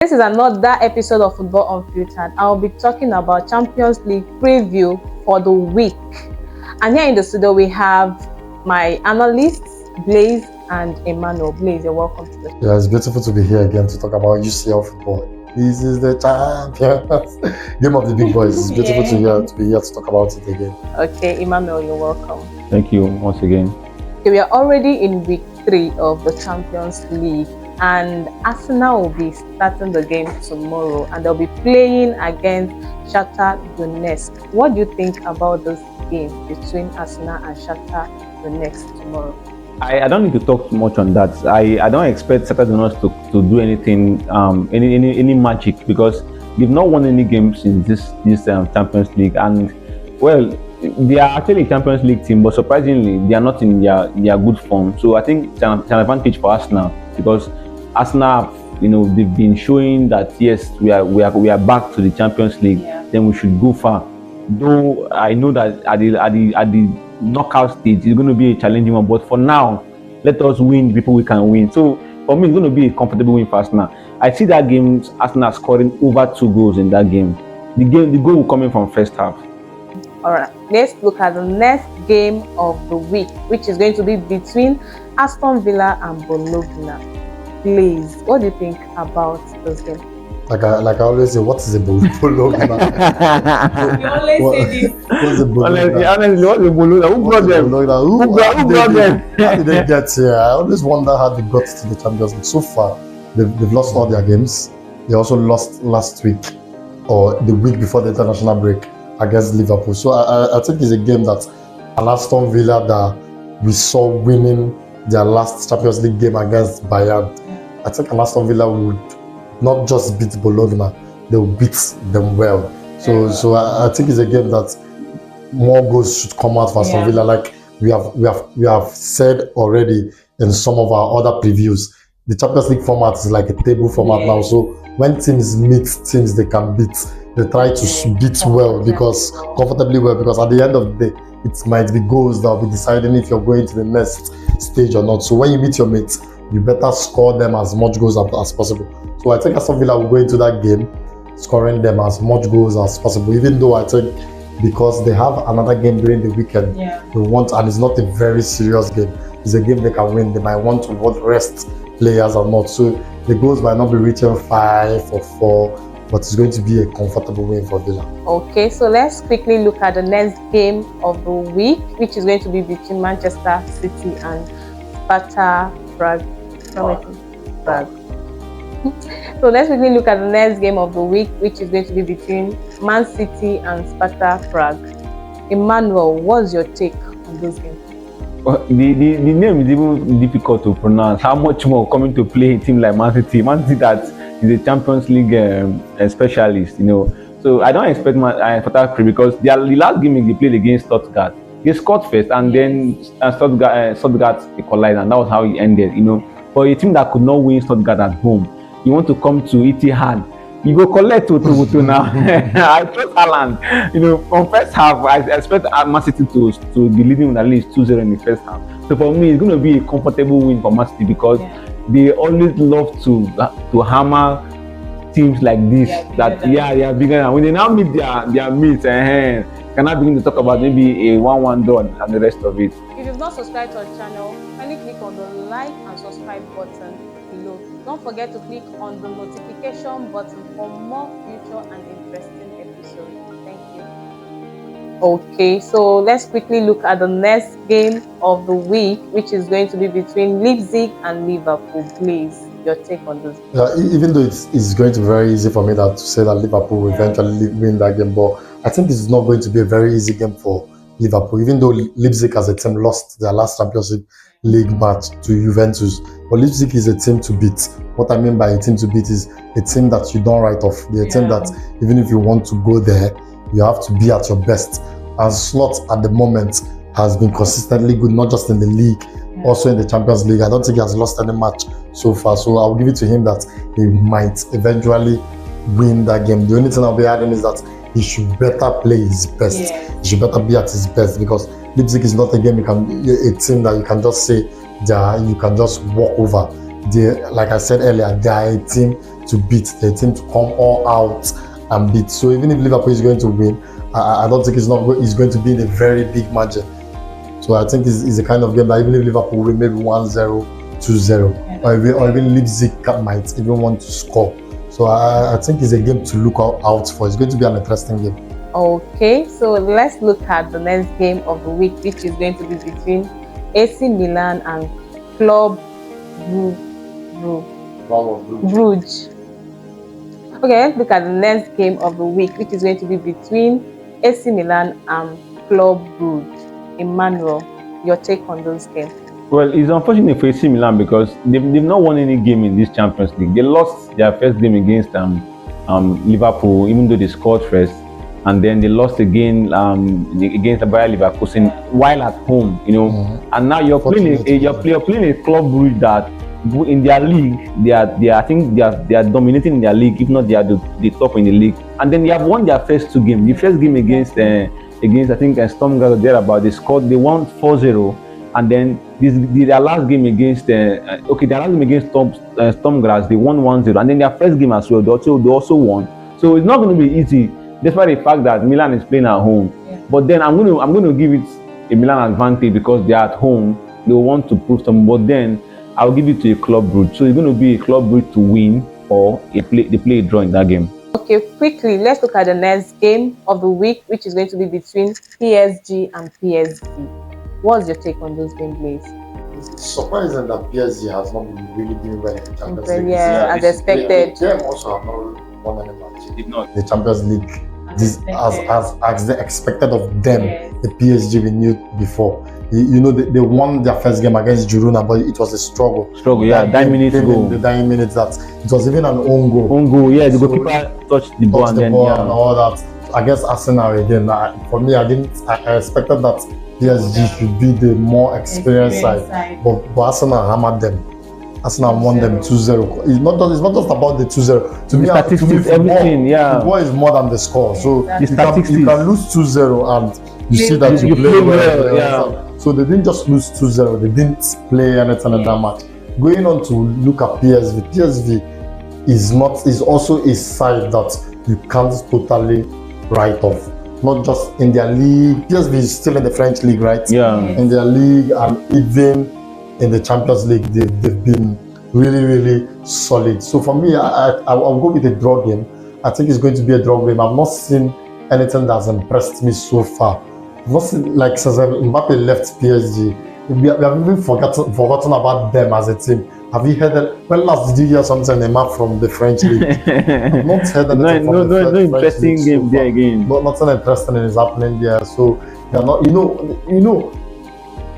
This is another episode of Football Unfiltered. I'll be talking about Champions League preview for the week. And here in the studio, we have my analysts, Blaze and Emmanuel. Blaze, you're welcome to the show. Yeah, it's beautiful to be here again to talk about UCL football. This is the Champions Game of the Big Boys. It's beautiful to be here to talk about it again. Okay, Emmanuel, you're welcome. Thank you once again. Okay, we are already in week 3 of the Champions League. And Arsenal will be starting the game tomorrow and they'll be playing against Shakhtar Donetsk. What do you think about this game between Arsenal and Shakhtar Donetsk tomorrow? I don't need to talk too much on that. I don't expect Shakhtar Donetsk to do anything, any magic, because they've not won any games in this Champions League. And well, they are actually a Champions League team, but surprisingly, they are not in their good form. So I think it's an advantage for Arsenal, because Arsenal, they've been showing that yes, we are back to the Champions League. Yeah. Then we should go far. Though I know that at the knockout stage, it's going to be a challenging one. But for now, let us win the people we can win. So for me, it's going to be a comfortable win for Arsenal. I see that game, Arsenal scoring over 2 goals in that game. The goal will come in from first half. All right, let's look at the next game of the week, which is going to be between Aston Villa and Bologna. Blaze, what do you think about this game? Like I always say, what is a Bologna? You always say this. What's a Bologna? Honestly, what's the Bologna? Who brought them? Who brought them? How did they get here? I always wonder how they got to the Champions League. So far, they've lost all their games. They also lost last week or the week before the international break against Liverpool. So I think it's a game that an Aston Villa that we saw winning their last Champions League game against Bayern. I think Aston Villa would not just beat Bologna, they will beat them well. So I think it's a game that more goals should come out for Aston Villa. Like we have said already in some of our other previews, the Champions League format is like a table format now. So when teams meet teams they can beat, they try to beat well, because comfortably well, because at the end of the day, it might be goals that will be deciding if you're going to the next stage or not. So when you meet your mates, you better score them as much goals as possible. So I think Aston Villa will go into that game scoring them as much goals as possible, even though I think because they have another game during the weekend, they want, and it's not a very serious game, it's a game they can win. They might want to rest players or not. So the goals might not be reaching 5 or 4, but it's going to be a comfortable win for Villa. Okay, so let's quickly look at the next game of the week, which is going to be between Manchester City and Sparta Prague. So let's quickly look at the next game of the week, which is going to be between Man City and Sparta Prague. Emmanuel, what's your take on this game? Well, the name is even difficult to pronounce. How much more coming to play a team like Man City? Man City that is a Champions League specialist, So I don't expect Sparta Prague, because the last game they played against Stuttgart, they scored first, and then Stuttgart equalized, and that was how it ended. For a team that could not win Stuttgart at home, you want to come to Etihad, you go collect 2-2 now. I trust Haaland. From first half, I expect Man City to be leading at least 2-0 in the first half. So for me, it's going to be a comfortable win for Man City, because they always love to hammer teams like this. They are bigger. And when they now meet their mates, can I begin to talk about maybe a 1-1 draw and the rest of it. If you've not subscribed to our channel, kindly click on the like and subscribe button below. Don't forget to click on the notification button for more future and interesting episodes. Thank you. Okay, so let's quickly look at the next game of the week, which is going to be between Leipzig and Liverpool. Please, your take on this? Even though it's going to be very easy for me to say that Liverpool will eventually win that game, but I think this is not going to be a very easy game for Liverpool, even though Leipzig as a team lost their last Champions League match to Juventus. But Leipzig is a team to beat. What I mean by a team to beat is a team that you don't write off. They're a team that even if you want to go there, you have to be at your best. And Slot at the moment has been consistently good, not just in the league, also in the Champions League. I don't think he has lost any match so far. So I'll give it to him that he might eventually win that game. The only thing I'll be adding is that he should better play his best. He should better be at his best, because Leipzig is not a team a team that you can just say you can just walk over. Like I said earlier, they are a team to beat. They're a team to come all out and beat. So even if Liverpool is going to win, I don't think it's going to be in a very big margin. So I think it's a kind of game that even if Liverpool win maybe 1-0, 2-0, or even Leipzig might even want to score. So I think it's a game to look out for. It's going to be an interesting game. Okay, so let's look at the next game of the week, which is going to be between AC Milan and Club Brugge. Okay, let's look at the next game of the week, which is going to be between AC Milan and Club Brugge. Emmanuel, your take on those games? Well, it's unfortunate for AC Milan because they've not won any game in this Champions League. They lost their first game against Liverpool, even though they scored first, and then they lost again against Bayer Leverkusen while at home. And now you're playing a Club Brugge that in their league they are dominating in their league. If not, they are the top in the league. And then they have won their first two games. The first game against I think Storm Graz thereabout, they won 4-0, and then their last game against Storm Graz, they won 1-0, and then their first game as well, they also won. So it's not going to be easy, despite the fact that Milan is playing at home. Yeah. But then I'm going to give it a Milan advantage because they are at home. They want to prove something. But then I'll give it to a Club Brugge. So it's going to be a Club Brugge to win, or they play a draw in that game. Okay, quickly, let's look at the next game of the week, which is going to be between PSG and PSV. What's your take on those gameplays? It's surprising that PSG has not been really doing well in the Champions League. Yeah, as expected. They also have not won any match. They did not. The Champions League, as they expected of them, the PSG we knew before. They won their first game against Girona, but it was a struggle. Yeah, 9 minutes ago. The 9 minutes that it was even an own goal. Yeah, the goalkeeper touched the ball and all that. Against Arsenal again, for me, I expected that PSG should be the more experienced side, but Arsenal hammered them. Arsenal won them 2-0. It's not just about the 2-0. To me, statistics, everything, the ball is more than the score. So you can lose 2-0 and you see that you play well. Yeah. So they didn't just lose 2-0. They didn't play anything in that match. Going on to look at PSV. PSV is also a side that you can't totally write off. Not just in their league. PSV is still in the French league, right? Yeah. In their league and even in the Champions League, they've been really, really solid. So for me, I'll go with a draw game. I think it's going to be a draw game. I've not seen anything that's impressed me so far. I've not seen, like, since Mbappe left PSG, we have even forgotten about them as a team. Have you heard that? When last did you hear something from the French league? I've not heard anything from the French interesting league game so there again. Nothing interesting is happening there. So they're not,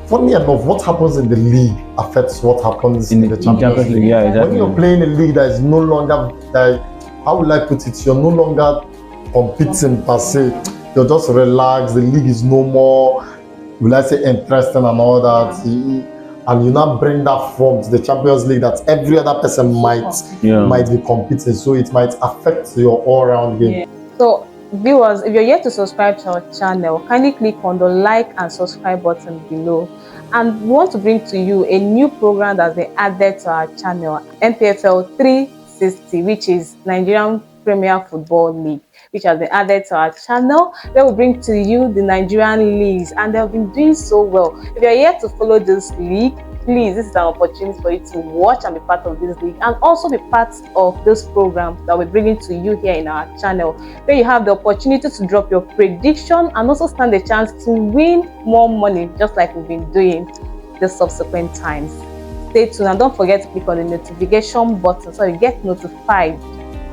funny enough, what happens in the league affects what happens in the Champions League. Yeah, exactly. When you're playing a league that is no longer, how would I put it? You're no longer competing per se. You're just relaxed. The league is no more, will I say, interesting and all that. And you now bring that form to the Champions League that every other person might be competing. So it might affect your all-round game. Yeah. So viewers, if you're yet to subscribe to our channel, kindly click on the like and subscribe button below. And we want to bring to you a new program that's been added to our channel, NPFL 360, which is Nigerian Premier Football League, which has been added to our channel. Where we bring to you the Nigerian leagues, and they've been doing so well. If you're yet to follow this league, please, this is an opportunity for you to watch and be part of this league, and also be part of this program that we're bringing to you here in our channel, where you have the opportunity to drop your prediction and also stand a chance to win more money, just like we've been doing the subsequent times. Stay tuned and don't forget to click on the notification button so you get notified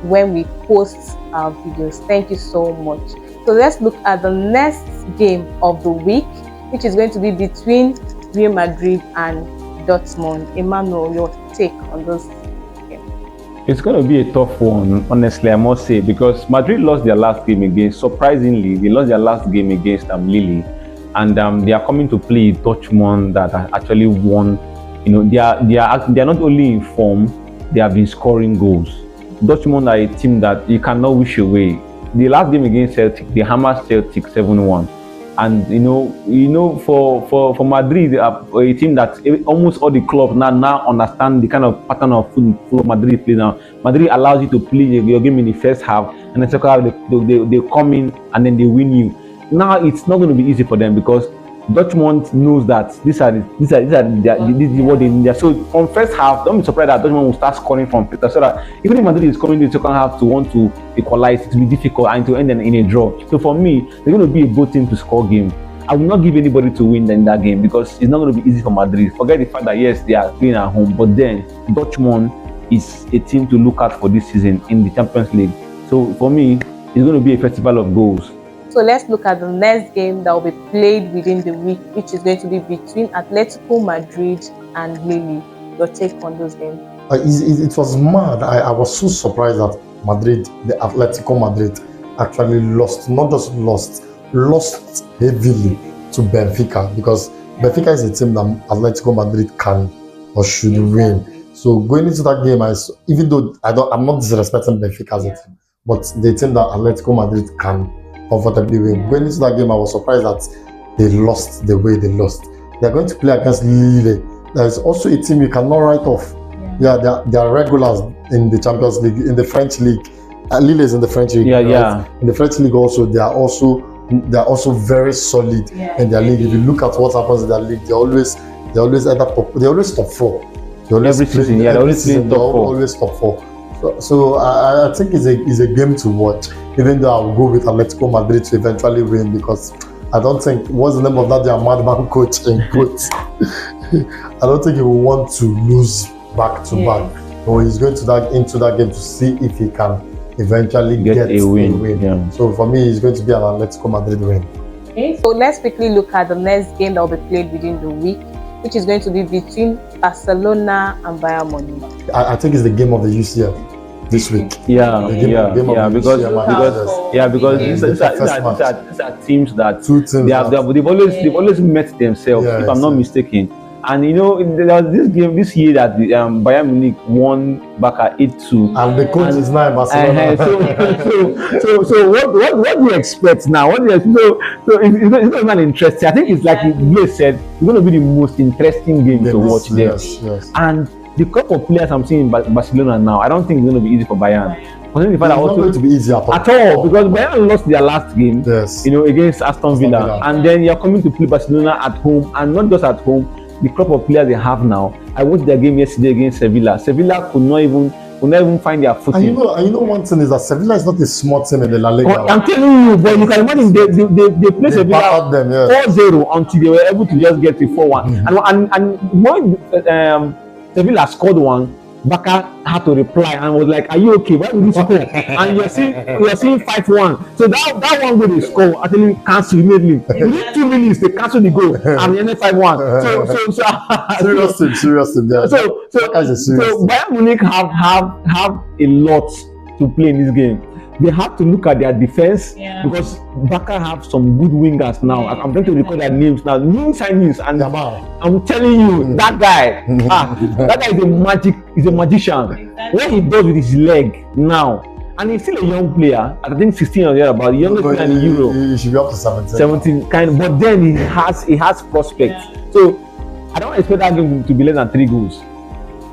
when we post our videos. Thank you so much. So let's look at the next game of the week, which is going to be between Real Madrid and Dortmund. Emmanuel, your take on this game? It's going to be a tough one, honestly, I must say, because Madrid lost their last game against, surprisingly, they lost their last game against Lille, and they are coming to play Dortmund that actually won. They are not only in form, they have been scoring goals. Dortmund are a team that you cannot wish away. The last game against Celtic, they hammered Celtic 7-1. And for Madrid, a team that almost all the clubs now understand the kind of pattern of football Madrid play now. Madrid allows you to play your game in the first half, and then second half they come in and then they win you. Now it's not going to be easy for them because Dortmund knows that this is what they need. So from first half, don't be surprised that Dortmund will start scoring from first half, so that even if Madrid is coming in the second half to want to equalize, it will be difficult and to end in a draw. So for me, they're going to be a both team to score game. I will not give anybody to win in that game because it's not going to be easy for Madrid. Forget the fact that yes, they are playing at home, but then Dortmund is a team to look at for this season in the Champions League. So for me, it's going to be a festival of goals. So let's look at the next game that will be played within the week, which is going to be between Atletico Madrid and Lille. Your take on those games? It was mad. I was so surprised that the Atletico Madrid actually lost, not just lost heavily to Benfica, because Benfica is a team that Atletico Madrid can or should win. So going into that game, even though I'm not disrespecting Benfica as a team, but the team that Atletico Madrid can comfortably win. Going into that game, I was surprised that they lost the way they lost. They're going to play against Lille. There is also a team you cannot write off. Yeah, they are regulars in the Champions League, in the French league. Lille is in the French league. Yeah. In the French league also, they are also very solid in their league. If you look at what happens in their league, they always top four. They always top four. So I think it's a game to watch, even though I'll go with Atletico Madrid to eventually win, because I don't think, what's the name of that their madman coach in quotes? I don't think he will want to lose back to back. So he's going into that game to see if he can eventually get a win. Yeah. So for me, it's going to be an Atletico Madrid win. Okay, so let's quickly look at the next game that will be played within the week, which is going to be between Barcelona and Bayern Munich. I think it's the game of the UCL this week. Because these are teams that they've always met themselves, if I'm not mistaken. And there was this game this year that Bayern Munich won back at 8-2. And the coach is now in Barcelona. So what do you expect now? So it's not even interesting. I think it's like Blaise said, it's going to be the most interesting game to watch there. Yes. And the couple of players I'm seeing in Barcelona now, I don't think it's going to be easy for Bayern. It's not going to be easy at all, because Bayern lost their last game, against Aston Villa, and then you're coming to play Barcelona at home, and not just at home. The crop of players they have now. I watched their game yesterday against Sevilla. Sevilla could not even find their footing. And you know one thing is that Sevilla is not a small team in the La Liga. I'm telling you, but you can imagine they played Sevilla 4-0 until they were able to just get to 4-1. And when Sevilla scored one, Baka had to reply and was like, "Are you okay? Why did you score?" And you're seeing 5-1. So that one goal they score actually cancelled immediately. Within 2 minutes they cancelled the goal and they ended 5-1. Serious team. So Bayern Munich have a lot to play in this game. They have to look at their defense, because Barca have some good wingers now. I'm trying to record their names now. New signings, and I'm telling you, that guy, that guy is a magician. Exactly. What he does with his leg now, and he's still a young player. I think 16 or thereabout, the youngest player in Europe. He should be up to 17. But then he has prospects. So I don't expect that game to be less than 3 goals.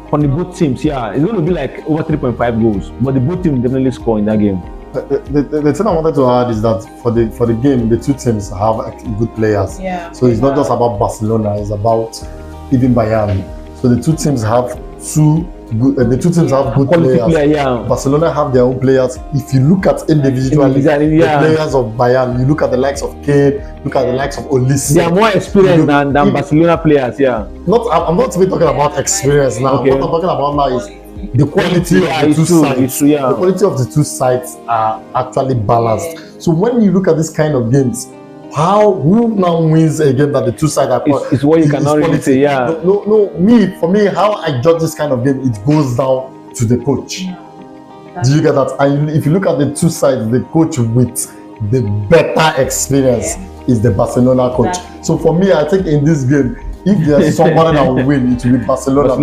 From the both teams, it's going to be like over 3.5 goals. But the both teams definitely score in that game. The thing I wanted to add is that for the game, the two teams have good players. So it's not just about Barcelona; it's about even Bayern. So the two teams have good players. Barcelona have their own players. If you look at individually, the players of Bayern, you look at the likes of Kane, look at the likes of Olise. They are more experienced than Barcelona players. I'm not even talking about experience now. What I'm talking about now is the quality of the two sides. The quality of the two sides are actually balanced. So when you look at this kind of games, who now wins a game that the two sides are? It's what you cannot really say. For me, how I judge this kind of game, it goes down to the coach. Do you get that? And if you look at the two sides, the coach with the better experience is the Barcelona coach. So for me, I think in this game, if there's somebody that will win, it will be Barcelona. I'm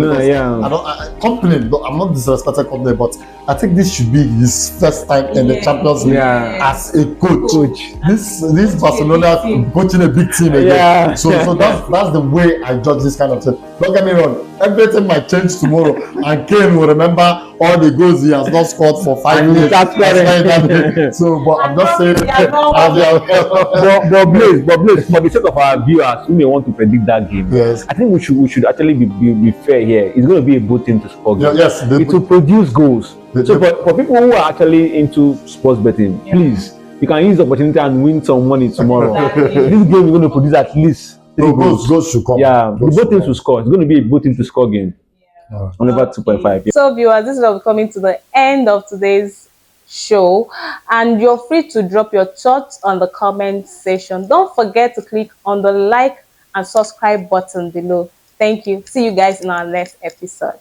not disrespecting company, but I think this should be his first time in the Champions League Yeah. as a coach. Coach. This Barcelona coaching a big team again. Yeah. So that's the way I judge this kind of thing. Don't get me wrong. Everything might change tomorrow, and Kane will remember all the goals he has not scored for 5 years. So, but I'm just saying. But Blaze, for the sake of our viewers who may want to predict that game, Yes. I think we should actually be fair here. It's going to be a both team to score goals. Yes, it will produce goals. So for people who are actually into sports betting, please, you can use the opportunity and win some money tomorrow. This game is going to produce at least 3 goals. Goals should come. Yeah, both teams will score. It's going to be a both team to score game. On over 2.5. Yeah. So viewers, this is what we're coming to the end of today's show, and you're free to drop your thoughts on the comment section. Don't forget to click on the like and subscribe button below. Thank you. See you guys in our next episode.